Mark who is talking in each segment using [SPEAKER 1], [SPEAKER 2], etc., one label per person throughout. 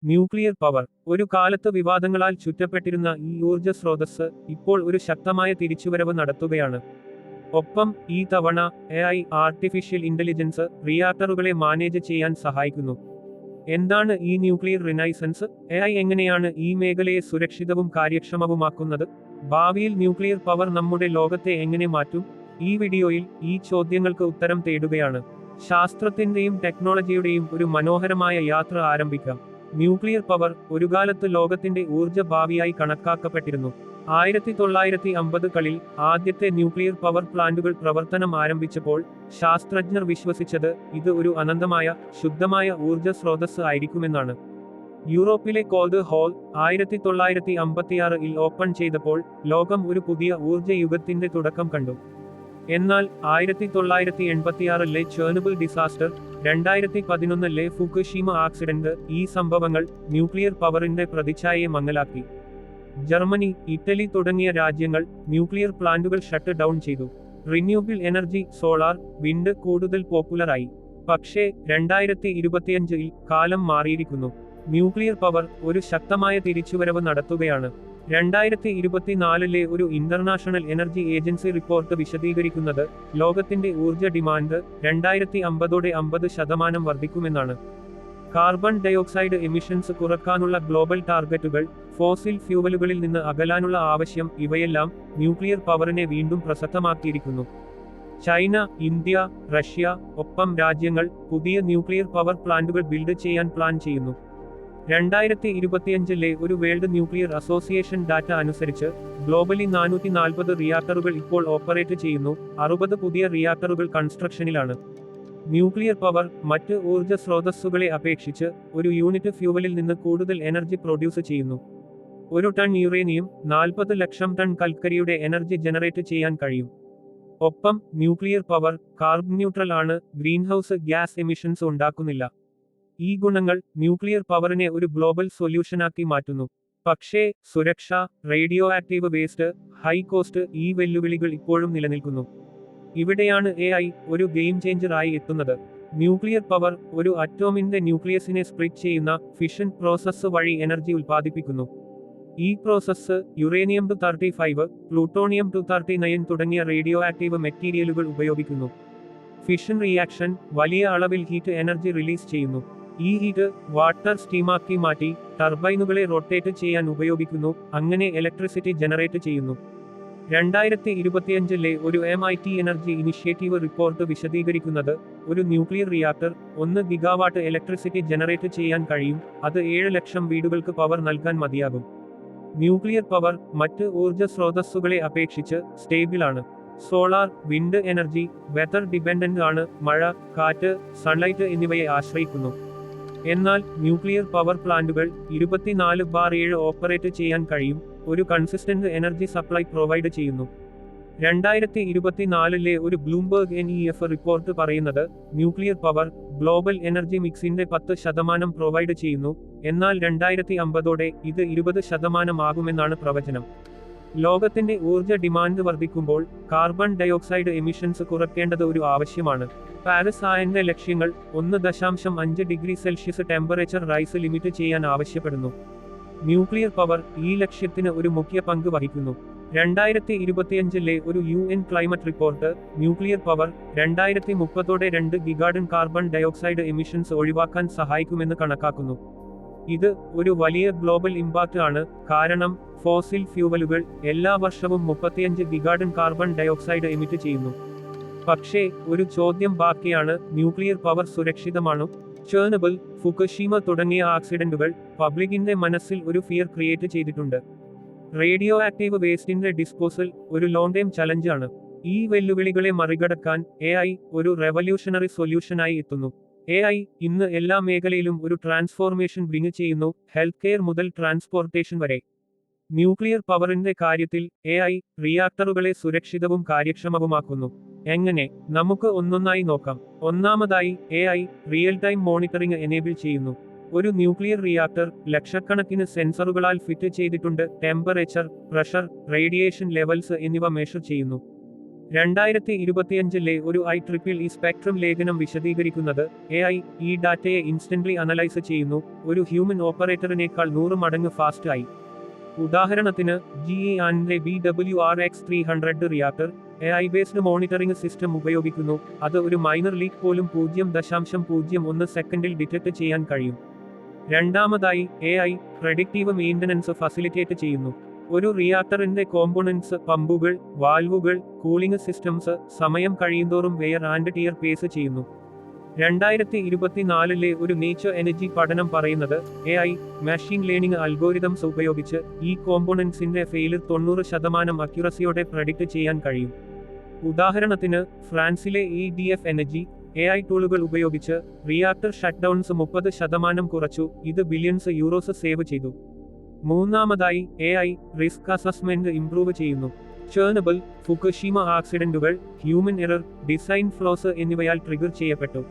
[SPEAKER 1] Nuclear power ഒരു കാലത്ത് വിവാദങ്ങളാൽ ചുറ്റപ്പെട്ടിരുന്ന ഈ ഊർജ്ജ സ്രോതസ് ഇപ്പോൾ ഒരു ശക്തമായ തിരിച്ചുവരവ് നടത്തുകയാണ്. ഒപ്പം ഈ തവണ ആർട്ടിഫിഷ്യൽ ഇന്റലിജൻസ് റിയാക്ടറുകളെ മാനേജ് ചെയ്യാൻ സഹായിക്കുന്നു. എന്താണ് ഈ ന്യൂക്ലിയർ റിനൈസൻസ്? എങ്ങനെയാണ് ഈ മേഖലയെ സുരക്ഷിതവും കാര്യക്ഷമവുമാക്കുന്നത്? ഭാവിയിൽ ന്യൂക്ലിയർ പവർ നമ്മുടെ ലോകത്തെ എങ്ങനെ മാറ്റും? ഈ വീഡിയോയിൽ ഈ ചോദ്യങ്ങൾക്ക് ഉത്തരം തേടുകയാണ്. ശാസ്ത്രത്തിന്റെയും ടെക്നോളജിയുടെയും ഒരു മനോഹരമായ യാത്ര ആരംഭിക്കാം. ന്യൂക്ലിയർ പവർ ഒരു കാലത്ത് ലോകത്തിന്റെ ഊർജ്ജ ഭാവിയായി കണക്കാക്കപ്പെട്ടിരുന്നു. 1950കളിൽ ആദ്യത്തെ ന്യൂക്ലിയർ പവർ പ്ലാന്റുകൾ പ്രവർത്തനം ആരംഭിച്ചപ്പോൾ ശാസ്ത്രജ്ഞർ വിശ്വസിച്ചത് ഇത് ഒരു അനന്തമായ ശുദ്ധമായ ഊർജ്ജ സ്രോതസ് ആയിരിക്കുമെന്നാണ്. യൂറോപ്പിലെ കോൾഡ് ഹോൾ 1956ൽ ഓപ്പൺ ചെയ്തപ്പോൾ ലോകം ഒരു പുതിയ ഊർജ്ജ യുഗത്തിന്റെ തുടക്കം കണ്ടു. എന്നാൽ 1986ലെ ചെർണോബിൽ ഡിസാസ്റ്റർ, 2011ലെ ഫുകുഷിമ ആക്സിഡന്റ്, ഈ സംഭവങ്ങൾ ന്യൂക്ലിയർ പവറിന്റെ പ്രതിച്ഛായയെ മങ്ങലാക്കി. ജർമ്മനി, ഇറ്റലി തുടങ്ങിയ രാജ്യങ്ങൾ ന്യൂക്ലിയർ പ്ലാന്റുകൾ ഷട്ട് ഡൗൺ ചെയ്തു. റിന്യൂവബിൾ എനർജി, സോളാർ, വിൻഡ് കൂടുതൽ പോപ്പുലറായി. പക്ഷേ 2025ൽ കാലം മാറിയിരിക്കുന്നു. ന്യൂക്ലിയർ പവർ ഒരു ശക്തമായ തിരിച്ചുവരവ് നടത്തുകയാണ്. 2024ലെ ഒരു ഇന്റർനാഷണൽ എനർജി ഏജൻസി റിപ്പോർട്ട് വിശദീകരിക്കുന്നത് ലോകത്തിന്റെ ഊർജ്ജ ഡിമാൻഡ് 2050ഓടെ 50% വർദ്ധിക്കുമെന്നാണ്. കാർബൺ ഡയോക്സൈഡ് എമിഷൻസ് കുറക്കാനുള്ള ഗ്ലോബൽ ടാർഗറ്റുകൾ, ഫോസിൽ ഫ്യൂവലുകളിൽ നിന്ന് അകലാനുള്ള ആവശ്യം, ഇവയെല്ലാം ന്യൂക്ലിയർ പവറിനെ വീണ്ടും പ്രസക്തമാക്കിയിരിക്കുന്നു. ചൈന, ഇന്ത്യ, റഷ്യ, ഒപ്പം രാജ്യങ്ങൾ പുതിയ ന്യൂക്ലിയർ പവർ പ്ലാന്റുകൾ ബിൽഡ് ചെയ്യാൻ പ്ലാൻ ചെയ്യുന്നു. 2025ലെ ഒരു വേൾഡ് ന്യൂക്ലിയർ അസോസിയേഷൻ ഡാറ്റ അനുസരിച്ച് ഗ്ലോബലി 440 റിയാക്ടറുകൾ ഇപ്പോൾ ഓപ്പറേറ്റ് ചെയ്യുന്നു. 60 പുതിയ റിയാക്ടറുകൾ കൺസ്ട്രക്ഷനിലാണ്. ന്യൂക്ലിയർ പവർ മറ്റ് ഊർജ്ജ സ്രോതസ്സുകളെ അപേക്ഷിച്ച് ഒരു യൂണിറ്റ് ഫ്യൂവലിൽ നിന്ന് കൂടുതൽ എനർജി പ്രൊഡ്യൂസ് ചെയ്യുന്നു. 1 ടൺ യുറേനിയം 40 ലക്ഷം ടൺ കൽക്കരിയുടെ എനർജി ജനറേറ്റ് ചെയ്യാൻ കഴിയും. ഒപ്പം ന്യൂക്ലിയർ പവർ കാർബൺ ന്യൂട്രൽ ആണ്, ഗ്രീൻഹൌസ് ഗ്യാസ് എമിഷൻസ് ഉണ്ടാക്കുന്നില്ല. ഈ ഗുണങ്ങൾ ന്യൂക്ലിയർ പവറിനെ ഒരു ഗ്ലോബൽ സൊല്യൂഷനാക്കി മാറ്റുന്നു. പക്ഷേ സുരക്ഷ, radio active waste, high cost, ഈ വെല്ലുവിളികൾ ഇപ്പോഴും നിലനിൽക്കുന്നു. ഇവിടെയാണ് ഒരു ഗെയിം ചേഞ്ചർ ആയി എത്തുന്നത്. ന്യൂക്ലിയർ പവർ ഒരു അറ്റോമിന്റെ ന്യൂക്ലിയസിനെ സ്പ്ലിറ്റ് ചെയ്യുന്ന ഫിഷൻ പ്രോസസ്സ് വഴി എനർജി ഉൽപ്പാദിപ്പിക്കുന്നു. ഈ പ്രോസസ്സ് യുറേനിയം 235, പ്ലൂട്ടോണിയം 239 തുടങ്ങിയ റേഡിയോ ആക്റ്റീവ് മെറ്റീരിയലുകൾ ഉപയോഗിക്കുന്നു. ഫിഷൻ റിയാക്ഷൻ വലിയ അളവിൽ ഹീറ്റ് എനർജി റിലീസ് ചെയ്യുന്നു. ഈ ഹീറ്റ് വാട്ടർ സ്റ്റീമാക്കി മാറ്റി ടർബൈനുകളെ റൊട്ടേറ്റ് ചെയ്യാൻ ഉപയോഗിക്കുന്നു, അങ്ങനെ ഇലക്ട്രിസിറ്റി ജനറേറ്റ് ചെയ്യുന്നു. 2025ലെ ഒരു MIT എനർജി ഇനിഷ്യേറ്റീവ് റിപ്പോർട്ട് വിശദീകരിക്കുന്നത് ഒരു nuclear reactor 1 gigawatt electricity generate ചെയ്യാൻ കഴിയും. അത് 7 ലക്ഷം വീടുകൾക്ക് പവർ നൽകാൻ മതിയാകും. ന്യൂക്ലിയർ പവർ മറ്റ് ഊർജ്ജ സ്രോതസ്സുകളെ അപേക്ഷിച്ച് സ്റ്റേബിൾ ആണ്. Solar, wind energy weather dependent ആണ്, മഴ, കാറ്റ്, സൺലൈറ്റ് എന്നിവയെ ആശ്രയിക്കുന്നു. എന്നാൽ ന്യൂക്ലിയർ പവർ പ്ലാന്റുകൾ 24/7 ഓപ്പറേറ്റ് ചെയ്യാൻ കഴിയും, ഒരു കൺസിസ്റ്റന്റ് എനർജി സപ്ലൈ പ്രൊവൈഡ് ചെയ്യുന്നു. 2024ലെ ഒരു ബ്ലൂംബർഗ് NEF റിപ്പോർട്ട് പറയുന്നത് ന്യൂക്ലിയർ പവർ ഗ്ലോബൽ എനർജി മിക്സിന്റെ 10% പ്രൊവൈഡ് ചെയ്യുന്നു. എന്നാൽ 2050ഓടെ ഇത് 20% ആകുമെന്നാണ് പ്രവചനം. ലോകത്തിന്റെ ഊർജ്ജ ഡിമാൻഡ് വർദ്ധിക്കുമ്പോൾ കാർബൺ ഡയോക്സൈഡ് എമിഷൻസ് കുറയ്ക്കേണ്ടത് ഒരു ആവശ്യമാണ്. പാരീസ് ആയന്റെ ലക്ഷ്യങ്ങൾ 1.5 degree Celsius temperature rise limit ചെയ്യാൻ ആവശ്യപ്പെടുന്നു. ന്യൂക്ലിയർ പവർ ഈ ലക്ഷ്യത്തിന് ഒരു മുഖ്യ പങ്ക് വഹിക്കുന്നു. 2025ലെ ഒരു UN climate report nuclear power 2030ഓടെ 2 ഗിഗാടൺ കാർബൺ ഡയോക്സൈഡ് എമിഷൻസ് ഒഴിവാക്കാൻ സഹായിക്കുമെന്ന് കണക്കാക്കുന്നു. ഇത് ഒരു വലിയ ഗ്ലോബൽ ഇമ്പാക്റ്റ് ആണ്, കാരണം ഫോസിൽ ഫ്യൂവലുകൾ എല്ലാ വർഷവും 35 ഗിഗാടൺ കാർബൺ ഡയോക്സൈഡ് എമിറ്റ് ചെയ്യുന്നു. പക്ഷേ ഒരു ചോദ്യം ബാക്കിയാണ്, ന്യൂക്ലിയർ പവർ സുരക്ഷിതമാണോ? ചെർണോബിൽ, ഫുകുഷിമ തുടങ്ങിയ ആക്സിഡന്റുകൾ പബ്ലിക്കിന്റെ മനസ്സിൽ ഒരു ഫിയർ ക്രിയേറ്റ് ചെയ്തിട്ടുണ്ട്. റേഡിയോ ആക്റ്റീവ് വേസ്റ്റിന്റെ ഡിസ്പോസൽ ഒരു ലോങ് ടൈം ചലഞ്ച് ആണ്. ഈ വെല്ലുവിളികളെ മറികടക്കാൻ ഒരു റെവല്യൂഷണറി സൊല്യൂഷനായി എത്തുന്നു. ഇന്ന് എല്ലാ മേഖലയിലും ഒരു ട്രാൻസ്ഫോർമേഷൻ ബ്രിങ് ചെയ്യുന്നു, ഹെൽത്ത് കെയർ മുതൽ ട്രാൻസ്പോർട്ടേഷൻ വരെ. ന്യൂക്ലിയർ പവറിന്റെ കാര്യത്തിൽ റിയാക്ടറുകളെ സുരക്ഷിതവും കാര്യക്ഷമവുമാക്കുന്നു. എങ്ങനെ? നമുക്ക് ഒന്നൊന്നായി നോക്കാം. ഒന്നാമതായി റിയൽ ടൈം മോണിറ്ററിംഗ് എനേബിൾ ചെയ്യുന്നു. ഒരു ന്യൂക്ലിയർ റിയാക്ടർ ലക്ഷക്കണക്കിന് സെൻസറുകളാൽ ഫിറ്റ് ചെയ്തിട്ടുണ്ട്, ടെമ്പറേച്ചർ, പ്രഷർ, റേഡിയേഷൻ ലെവൽസ് എന്നിവ മെഷർ ചെയ്യുന്നു. 2025-ലെ ഒരു IEEE സ്പെക്ട്രം ലേഖനം വിശദീകരിക്കുന്നത് AI ഈ ഡാറ്റയെ ഇൻസ്റ്റന്റ്ലി അനലൈസ് ചെയ്യുന്നു, ഒരു ഹ്യൂമൻ ഓപ്പറേറ്ററിനേക്കാൾ 100 മടങ്ങ് ഫാസ്റ്റ് ആയി. ഉദാഹരണത്തിന് GE&ന്റെ BWRX-300 reactor AI based monitoring system ഉപയോഗിക്കുന്നു, അത് ഒരു മൈനർ ലീക്ക് പോലും 0.01 സെക്കൻഡിൽ ഡിറ്റക്ട് ചെയ്യാൻ കഴിയും. രണ്ടാമതായി AI പ്രെഡിക്റ്റീവ് മെയിൻ്റനൻസ് ഫസിലിറ്റേറ്റ് ചെയ്യുന്നു. ഒരു റിയാക്ടറിന്റെ കോമ്പോണൻസ്, പമ്പുകൾ, വാൽവുകൾ, കൂളിംഗ് സിസ്റ്റംസ് സമയം കഴിയുന്തോറും വെയർ ആൻഡ് ടിയർ പേസ് ചെയ്യുന്നു. 2024-ലെ ഒരു നേച്ചർ എനർജി പഠനം പറയുന്നത് AI മെഷീൻ ലേണിംഗ് അൽഗോരിതംസ് ഉപയോഗിച്ച് ഈ കോമ്പോണൻസിന്റെ ഫെയിലിയർ 90% അക്യുറസിയോടെ പ്രെഡിക്റ്റ് ചെയ്യാൻ കഴിയും. ഉദാഹരണത്തിന് ഫ്രാൻസിലെ EDF എനർജി AI ടൂളുകൾ ഉപയോഗിച്ച് റിയാക്ടർ ഷട്ട്ഡൗൺസ് 30% കുറച്ചു, ഇത് ബില്യൺസ് യൂറോസ് സേവ് ചെയ്തു. മൂന്നാമതായി AI റിസ്ക് അസസ്മെന്റ് ഇംപ്രൂവ് ചെയ്യുന്നു. ചെർണോബിൽ, ഫുകുഷിമ ആക്സിഡന്റുകൾ, ഹ്യൂമൻ എറർ, ഡിസൈൻ ഫ്ലോസ് എന്നിവയാൽ ട്രിഗർ ചെയ്യപ്പെട്ടു.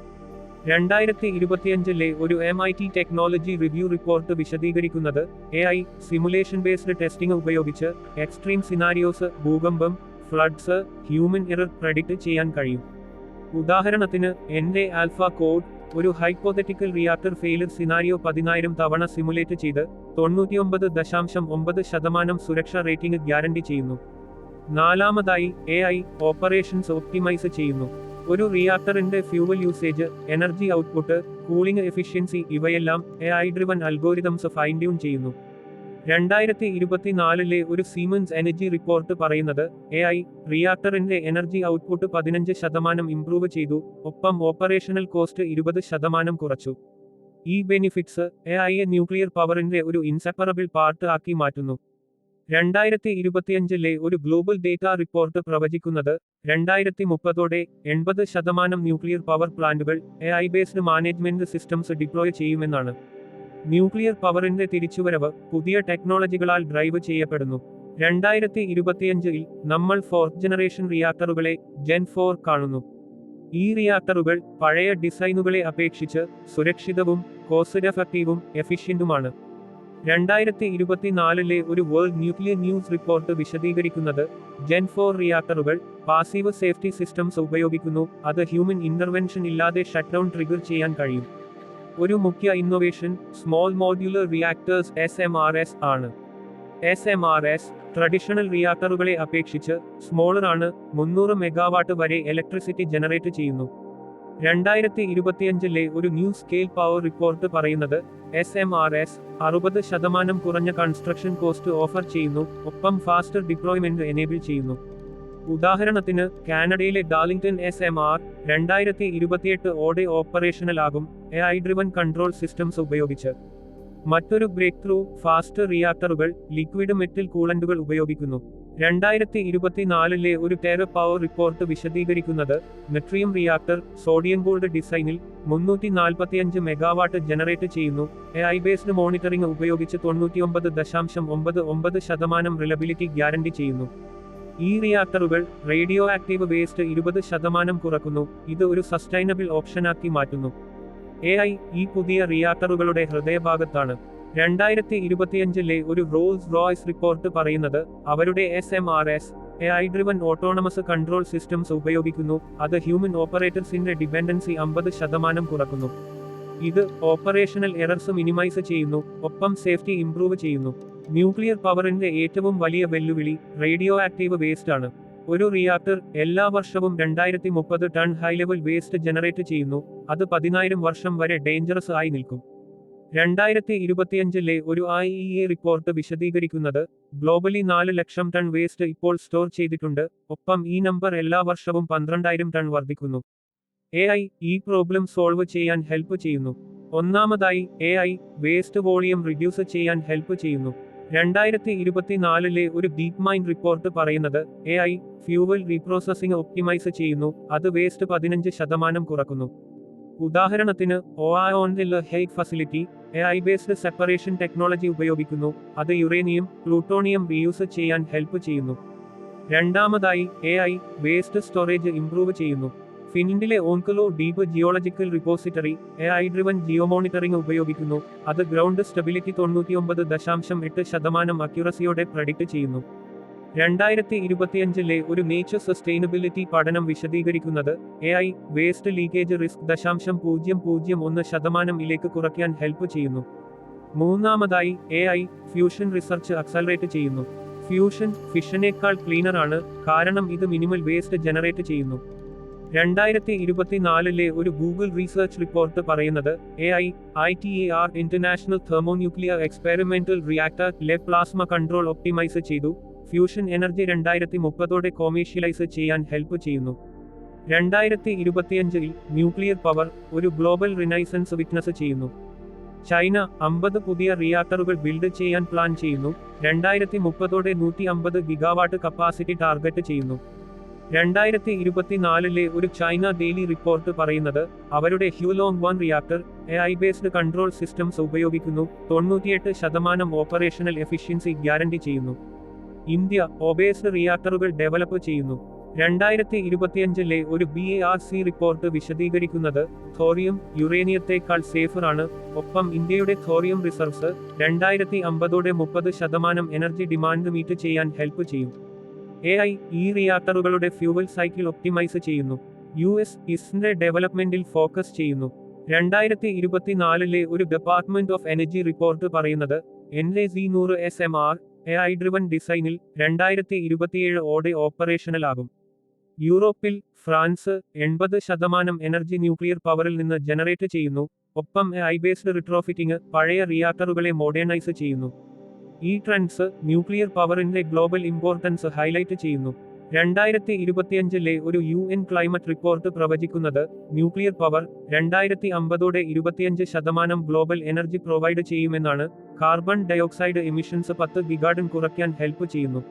[SPEAKER 1] 2025-ലെ ഒരു MIT ടെക്നോളജി റിവ്യൂ റിപ്പോർട്ട് വിശദീകരിക്കുന്നത് AI സിമുലേഷൻ ബേസ്ഡ് ടെസ്റ്റിംഗ് ഉപയോഗിച്ച് എക്സ്ട്രീം സിനാരിയോസ്, ഭൂകമ്പം, ഫ്ലഡ്സ്, ഹ്യൂമൻ എറർ പ്രെഡിക്റ്റ് ചെയ്യാൻ കഴിയും. ഉദാഹരണത്തിന് എന്റെ ആൽഫ കോഡ് ഒരു ഹൈപ്പോത്തറ്റിക്കൽ റിയാക്ടർ ഫെയിലിയർ സിനാരിയോ 10,000 തവണ സിമുലേറ്റ് ചെയ്ത് 99.9% സുരക്ഷ റേറ്റിംഗ് ഗ്യാരണ്ടി ചെയ്യുന്നു. നാലാമതായി AI ഓപ്പറേഷൻസ് ഒപ്റ്റിമൈസ് ചെയ്യുന്നു. ഒരു റിയാക്ടറിന്റെ fuel usage, energy output, cooling efficiency ഇവയെല്ലാം AI driven algorithms fine tune ചെയ്യുന്നു. 2024-ലെ ഒരു സീമൻസ് എനർജി റിപ്പോർട്ട് പറയുന്നത് AI റിയാക്ടറിന്റെ എനർജി ഔട്ട്പുട്ട് 15% ഇംപ്രൂവ് ചെയ്തു, ഒപ്പം ഓപ്പറേഷണൽ കോസ്റ്റ് 20% കുറച്ചു. ഈ ബെനിഫിറ്റ്സ് AIയെ ന്യൂക്ലിയർ പവറിന്റെ ഒരു ഇൻസെപ്പറബിൾ പാർട്ട് ആക്കി മാറ്റുന്നു. 2025-ലെ ഒരു ഗ്ലോബൽ ഡേറ്റ റിപ്പോർട്ട് പ്രവചിക്കുന്നത് 2030-ഓടെ 80% ന്യൂക്ലിയർ പവർ പ്ലാന്റുകൾ AI based management systems deploy ചെയ്യുമെന്നാണ്. ന്യൂക്ലിയർ പവറിന്റെ തിരിച്ചുവരവ് പുതിയ ടെക്നോളജികളാൽ ഡ്രൈവ് ചെയ്യപ്പെടുന്നു. 2025-ൽ നമ്മൾ 4th ജനറേഷൻ റിയാക്ടറുകളെ Gen 4 കാണുന്നു. ഈ റിയാക്ടറുകൾ പഴയ ഡിസൈനുകളെ അപേക്ഷിച്ച് സുരക്ഷിതവും കോസ്റ്റ് എഫക്റ്റീവും എഫിഷ്യന്റുമാണ്. 2024-ലെ ഒരു വേൾഡ് ന്യൂക്ലിയർ ന്യൂസ് റിപ്പോർട്ട് വിശദീകരിക്കുന്നത് Gen 4 റിയാക്ടറുകൾ പാസീവ് സേഫ്റ്റി സിസ്റ്റംസ് ഉപയോഗിക്കുന്നു, അത് ഹ്യൂമൻ ഇന്റർവെൻഷൻ ഇല്ലാതെ ഷട്ട്ഡൗൺ ട്രിഗർ ചെയ്യാൻ കഴിയും. ഒരു മുഖ്യ ഇന്നൊവേഷൻ സ്മോൾ മോഡ്യുലർ റിയാക്ടേഴ്സ് SMRS ആണ്. SMRS ട്രഡീഷണൽ റിയാക്ടറുകളെ അപേക്ഷിച്ച് സ്മോളർ ആണ്, 300 മെഗാവാട്ട് വരെ ഇലക്ട്രിസിറ്റി ജനറേറ്റ് ചെയ്യുന്നു. 2025-ലെ ഒരു ന്യൂ സ്കെയിൽ പവർ റിപ്പോർട്ട് പറയുന്നത് SMRS 60% കുറഞ്ഞ കൺസ്ട്രക്ഷൻ കോസ്റ്റ് ഓഫർ ചെയ്യുന്നു, ഒപ്പം ഫാസ്റ്റർ ഡിപ്ലോയ്മെന്റ് എനേബിൾ ചെയ്യുന്നു. ഉദാഹരണത്തിന് കാനഡയിലെ ഡാർലിംഗ്ടൺ SMR 2028-ഓടെ ഓപ്പറേഷണൽ ആകും, AI ഡ്രിവൻ കൺട്രോൾ സിസ്റ്റംസ് ഉപയോഗിച്ച്. മറ്റൊരു ബ്രേക്ക് ത്രൂ ഫാസ്റ്റ് റിയാക്ടറുകൾ ലിക്വിഡ് മെറ്റൽ കൂളന്റുകൾ ഉപയോഗിക്കുന്നു. 2024-ലെ ഒരു ടെറ പവർ റിപ്പോർട്ട് വിശദീകരിക്കുന്നത് നെട്രിയം റിയാക്ടർ സോഡിയം കൂൾഡ് ഡിസൈനിൽ 345 മെഗാവാട്ട് ജനറേറ്റ് ചെയ്യുന്നു, AI ബേസ്ഡ് മോണിറ്ററിംഗ് ഉപയോഗിച്ച് 99.99% റിലബിലിറ്റി ഗ്യാരണ്ടി ചെയ്യുന്നു. ഈ റിയാക്ടറുകൾ റേഡിയോ ആക്റ്റീവ് വേസ്റ്റ് 20% കുറക്കുന്നു, ഇത് ഒരു സസ്റ്റൈനബിൾ ഓപ്ഷനാക്കി മാറ്റുന്നു. AI ഈ പുതിയ റിയാക്ടറുകളുടെ ഹൃദയഭാഗത്താണ്. 2025-ലെ ഒരു റോൾസ് റോയ്സ് റിപ്പോർട്ട് പറയുന്നത് അവരുടെ SMRS AI driven autonomous control systems ഉപയോഗിക്കുന്നു, അത് ഹ്യൂമൻ ഓപ്പറേറ്റർസിന്റെ ഡിപെൻഡൻസി 50% കുറക്കുന്നു. ഇത് ഓപ്പറേഷണൽ എറർസ് മിനിമൈസ് ചെയ്യുന്നു, ഒപ്പം സേഫ്റ്റി ഇംപ്രൂവ് ചെയ്യുന്നു. ന്യൂക്ലിയർ പവറിന്റെ ഏറ്റവും വലിയ വെല്ലുവിളി റേഡിയോ ആക്റ്റീവ് വേസ്റ്റ് ആണ്. ഒരു റിയാക്ടർ എല്ലാ വർഷവും 2030 ton high level waste generate ചെയ്യുന്നു, അത് 10,000 വർഷം വരെ ഡേഞ്ചറസ് ആയി നിൽക്കും. 2025-ലെ ഒരു IEA റിപ്പോർട്ട് വിശദീകരിക്കുന്നത് ഗ്ലോബലി 4 ലക്ഷം ടൺ വേസ്റ്റ് ഇപ്പോൾ സ്റ്റോർ ചെയ്തിട്ടുണ്ട്, ഒപ്പം ഈ നമ്പർ എല്ലാ വർഷവും 12,000 ടൺ വർദ്ധിക്കുന്നു. AI ഈ പ്രോബ്ലം സോൾവ് ചെയ്യാൻ ഹെൽപ്പ് ചെയ്യുന്നു. ഒന്നാമതായി AI വേസ്റ്റ് വോളിയം റിഡ്യൂസ് ചെയ്യാൻ ഹെൽപ്പ് ചെയ്യുന്നു. 2024-ലെ ഒരു ഡീപ് മൈൻഡ് റിപ്പോർട്ട് പറയുന്നത് AI ഫ്യൂവൽ റീപ്രോസസിംഗ് ഒപ്റ്റിമൈസ് ചെയ്യുന്നു, അത് വേസ്റ്റ് 15% കുറക്കുന്നു. ഉദാഹരണത്തിന് ഒഹായോണിലെ Hague facility AI based separation technology ഉപയോഗിക്കുന്നു, അത് യുറേനിയം, പ്ലൂട്ടോണിയം റീയൂസ് ചെയ്യാൻ ഹെൽപ്പ് ചെയ്യുന്നു. രണ്ടാമതായി AI വേസ്റ്റ് സ്റ്റോറേജ് ഇംപ്രൂവ് ചെയ്യുന്നു. ഫിൻലാൻഡിലെ Onkalo deep geological repository AI driven geomonitoring ഉപയോഗിക്കുന്നു, അത് ഗ്രൗണ്ട് സ്റ്റെബിലിറ്റി 99.8% അക്യുറസിയോടെ പ്രെഡിക്റ്റ് ചെയ്യുന്നു. 2025 ഒരു നേച്ചർ സസ്റ്റൈനബിലിറ്റി പഠനം വിശദീകരിക്കുന്നത് AI വേസ്റ്റ് ലീക്കേജ് റിസ്ക് 0.001% കുറയ്ക്കാൻ ഹെൽപ്പ് ചെയ്യുന്നു. മൂന്നാമതായി AI ഫ്യൂഷൻ റിസർച്ച് അക്സലറേറ്റ് ചെയ്യുന്നു. ഫ്യൂഷൻ ഫിഷനേക്കാൾ ക്ലീനർ ആണ്, കാരണം ഇത് മിനിമൽ വേസ്റ്റ് ജനറേറ്റ് ചെയ്യുന്നു. 2024 ഒരു ഗൂഗിൾ റീസർച്ച് റിപ്പോർട്ട് പറയുന്നത് ITER international thermonuclear experimental reactor ലെ പ്ലാസ്മ കൺട്രോൾ ഒപ്റ്റിമൈസ് ചെയ്തു. ഫ്യൂഷൻ എനർജി 2030 കൊമേഴ്ഷ്യലൈസ് ചെയ്യാൻ ഹെൽപ്പ് ചെയ്യുന്നു. 2025 ന്യൂക്ലിയർ പവർ ഒരു ഗ്ലോബൽ റിനൈസൻസ് വിറ്റ്നസ് ചെയ്യുന്നു. ചൈന 50 പുതിയ റിയാക്ടറുകൾ ബിൽഡ് ചെയ്യാൻ പ്ലാൻ ചെയ്യുന്നു. 2030 150 ഗിഗാവാട്ട് കപ്പാസിറ്റി ടാർഗറ്റ് ചെയ്യുന്നു. 2024 ഒരു ചൈന ഡെയിലി റിപ്പോർട്ട് പറയുന്നത് അവരുടെ Hualong 1 reactor AI based control systems ഉപയോഗിക്കുന്നു. 98% ഓപ്പറേഷണൽ എഫിഷ്യൻസി ഗ്യാരണ്ടി ചെയ്യുന്നു. ഇന്ത്യ ഒബേസ്ഡ് റിയാക്ടറുകൾ ഡെവലപ്പ് ചെയ്യുന്നു. 2025 ഒരു BARC റിപ്പോർട്ട് വിശദീകരിക്കുന്നത് തോറിയം യുറേനിയത്തേക്കാൾ സേഫർ ആണ്. ഒപ്പം ഇന്ത്യയുടെ thorium reserves 2050 30% energy demand meet ചെയ്യാൻ ഹെൽപ്പ് ചെയ്യും. AI ഈ റിയാക്ടറുകളുടെ ഫ്യൂവൽ സൈക്കിൾ ഒപ്റ്റിമൈസ് ചെയ്യുന്നു. US ISRO ഡെവലപ്മെന്റിൽ ഫോക്കസ് ചെയ്യുന്നു. 2024 ഒരു ഡിപ്പാർട്ട്മെന്റ് ഓഫ് എനർജി റിപ്പോർട്ട് പറയുന്നത് NZ100 SMR AI ഡ്രിവൻ ഡിസൈനിൽ 2027 ഓടെ ഓപ്പറേഷണൽ ആകും. യൂറോപ്പിൽ ഫ്രാൻസ് 80% എനർജി ന്യൂക്ലിയർ പവറിൽ നിന്ന് ജനറേറ്റ് ചെയ്യുന്നു. ഒപ്പം AI ബേസ്ഡ് റിട്രോഫിറ്റിംഗ് പഴയ റിയാക്ടറുകളെ മോഡേണൈസ് ചെയ്യുന്നു. ഈ ട്രെൻഡ്സ് ന്യൂക്ലിയർ പവറിന്റെ ഗ്ലോബൽ ഇമ്പോർട്ടൻസ് ഹൈലൈറ്റ് ചെയ്യുന്നു. 2025 ഒരു UN ക്ലൈമറ്റ് റിപ്പോർട്ട് പ്രവചിക്കുന്നത് nuclear power 2050 25% global energy provide ചെയ്യുമെന്നാണ്. കാർബൺ ഡയോക്സൈഡ് എമിഷൻസ് 10 ഗിഗാടൺ കുറയ്ക്കാൻ ഹെൽപ്പ് ചെയ്യുന്നു.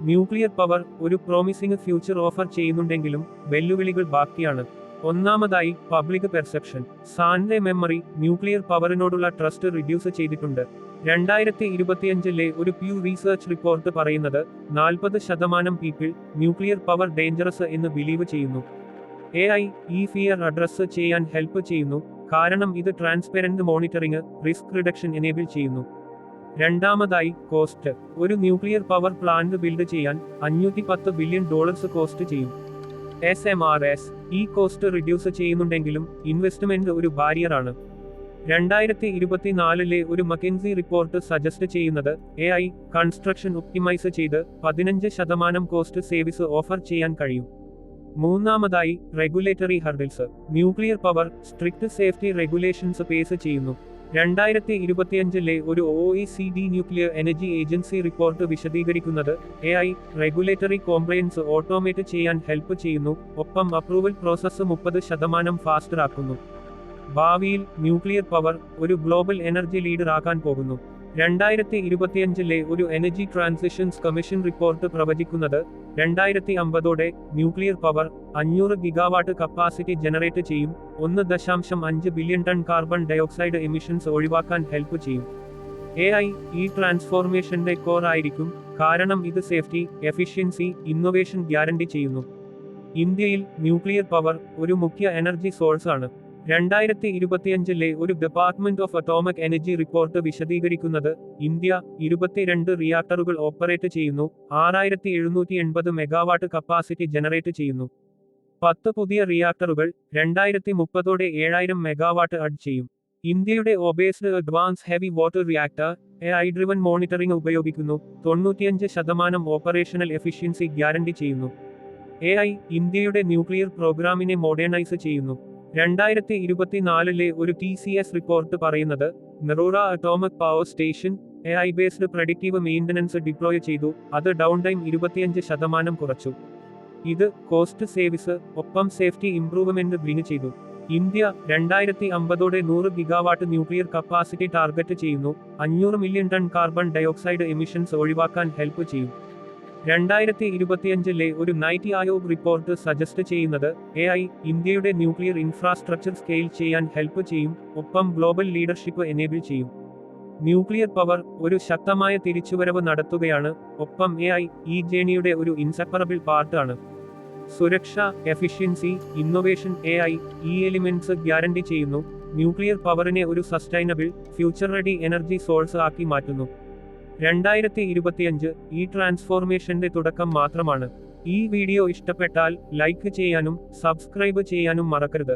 [SPEAKER 1] ന്യൂക്ലിയർ പവർ ഒരു പ്രോമിസിംഗ് ഫ്യൂച്ചർ ഓഫർ ചെയ്യുന്നുണ്ടെങ്കിലും വെല്ലുവിളികൾ ബാക്കിയാണ്. ഒന്നാമതായി പബ്ലിക് പെർസെപ്ഷൻ. സാന്റെ മെമ്മറി ന്യൂക്ലിയർ പവറിനോടുള്ള ട്രസ്റ്റ് റിഡ്യൂസ് ചെയ്തിട്ടുണ്ട്. 2025 ഒരു പ്യൂ റീസർച്ച് റിപ്പോർട്ട് പറയുന്നത് 40% പീപ്പിൾ ന്യൂക്ലിയർ പവർ ഡേഞ്ചറസ് എന്ന് ബിലീവ് ചെയ്യുന്നു. AI ഈ ഫിയർ അഡ്രസ് ചെയ്യാൻ ഹെൽപ്പ് ചെയ്യുന്നു, കാരണം ഇത് transparent monitoring risk reduction enable ചെയ്യുന്നു. രണ്ടാമതായി കോസ്റ്റ്. ഒരു ന്യൂക്ലിയർ പവർ പ്ലാന്റ് ബിൽഡ് ചെയ്യാൻ $510 ബില്യൺ കോസ്റ്റ് ചെയ്യും. SMRS ഈ കോസ്റ്റ് റിഡ്യൂസ് ചെയ്യുന്നുണ്ടെങ്കിലും ഇൻവെസ്റ്റ്മെന്റ് ഒരു ബാരിയറാണ്. 2024 ഒരു മക്കിൻസി റിപ്പോർട്ട് സജസ്റ്റ് ചെയ്യുന്നത് AI കൺസ്ട്രക്ഷൻ ഒപ്റ്റിമൈസ് ചെയ്ത് 15% കോസ്റ്റ് സേവിസ് ഓഫർ ചെയ്യാൻ കഴിയും. മൂന്നാമതായി regulatory hurdles. Nuclear power strict safety regulations pace ചെയ്യുന്നു. 2025 ഒരു OECD nuclear energy agency report വിശദീകരിക്കുന്നത് AI റെഗുലേറ്ററി കോംപ്ലയൻസ് ഓട്ടോമേറ്റ് ചെയ്യാൻ ഹെൽപ്പ് ചെയ്യുന്നു. ഒപ്പം അപ്രൂവൽ പ്രോസസ്സ് 30% ഫാസ്റ്റർ ആക്കുന്നു. ഭാവിയിൽ ന്യൂക്ലിയർ പവർ ഒരു ഗ്ലോബൽ എനർജി ലീഡർ ആക്കാൻ പോകുന്നു. 2025 ഒരു എനർജി ട്രാൻസിഷൻസ് കമ്മീഷൻ റിപ്പോർട്ട് പ്രവചിക്കുന്നത് 2050 nuclear power 500 gigawatt capacity generate ചെയ്യും. 1.5 billion ton carbon dioxide emissions ഒഴിവാക്കാൻ ഹെൽപ്പ് ചെയ്യും. AI ഈ ട്രാൻസ്ഫോർമേഷന്റെ കോർ ആയിരിക്കും, കാരണം ഇത് സേഫ്റ്റി, എഫിഷ്യൻസി, ഇന്നൊവേഷൻ ഗ്യാരണ്ടി ചെയ്യുന്നു. ഇന്ത്യയിൽ ന്യൂക്ലിയർ പവർ ഒരു മുഖ്യ എനർജി സോഴ്സ് ആണ്. 2025 ഒരു department of atomic energy report വിശദീകരിക്കുന്നത് ഇന്ത്യ 22 റിയാക്ടറുകൾ ഓപ്പറേറ്റ് ചെയ്യുന്നു. 6780 മെഗാവാട്ട് കപ്പാസിറ്റി ജനറേറ്റ് ചെയ്യുന്നു. 10 പുതിയ റിയാക്ടറുകൾ 2030 7000 മെഗാവാട്ട് ആഡ് ചെയ്യും. ഇന്ത്യയുടെ ഒബേസ്ഡ് advance heavy water reactor AI driven monitoring ഉപയോഗിക്കുന്നു. 95% ഓപ്പറേഷണൽ എഫിഷ്യൻസി ഗ്യാരണ്ടി ചെയ്യുന്നു. AI ഇന്ത്യയുടെ ന്യൂക്ലിയർ പ്രോഗ്രാമിനെ മോഡേണൈസ് ചെയ്യുന്നു. 2024 ഒരു TCS റിപ്പോർട്ട് പറയുന്നത് Narora atomic power station AI based predictive maintenance deploy ചെയ്തു. അത് ഡൗൺ ടൈം 25% കുറച്ചു. ഇത് കോസ്റ്റ് സേവിസ് ഒപ്പം സേഫ്റ്റി ഇംപ്രൂവ്മെന്റ് ബ്രിങ് ചെയ്തു. India 2050 100 gigawatt nuclear capacity target ചെയ്യുന്നു. 500 million ton carbon dioxide emissions ഒഴിവാക്കാൻ ഹെൽപ്പ് ചെയ്യും. 2025 ഒരു നൈറ്റി ആയോഗ് റിപ്പോർട്ട് സജസ്റ്റ് ചെയ്യുന്നത് AI ഇന്ത്യയുടെ ന്യൂക്ലിയർ ഇൻഫ്രാസ്ട്രക്ചർ സ്കെയിൽ ചെയ്യാൻ ഹെൽപ്പ് ചെയ്യും. ഒപ്പം ഗ്ലോബൽ ലീഡർഷിപ്പ് എനേബിൾ ചെയ്യും. ന്യൂക്ലിയർ പവർ ഒരു ശക്തമായ തിരിച്ചുവരവ് നടത്തുകയാണ്. ഒപ്പം AI ഈ ജേണിയുടെ ഒരു ഇൻസെപ്പറബിൾ പാർട്ട് ആണ്. സുരക്ഷ, എഫിഷ്യൻസി, ഇന്നൊവേഷൻ AI ഈ എലിമെന്റ്സ് ഗ്യാരണ്ടി ചെയ്യുന്നു. ന്യൂക്ലിയർ പവറിനെ ഒരു sustainable, future ready energy source ആക്കി മാറ്റുന്നു. 2025 ഈ ട്രാൻസ്ഫോർമേഷന്റെ തുടക്കം മാത്രമാണ്. ഈ വീഡിയോ ഇഷ്ടപ്പെട്ടാൽ ലൈക്ക് ചെയ്യാനും സബ്സ്ക്രൈബ് ചെയ്യാനും മറക്കരുത്.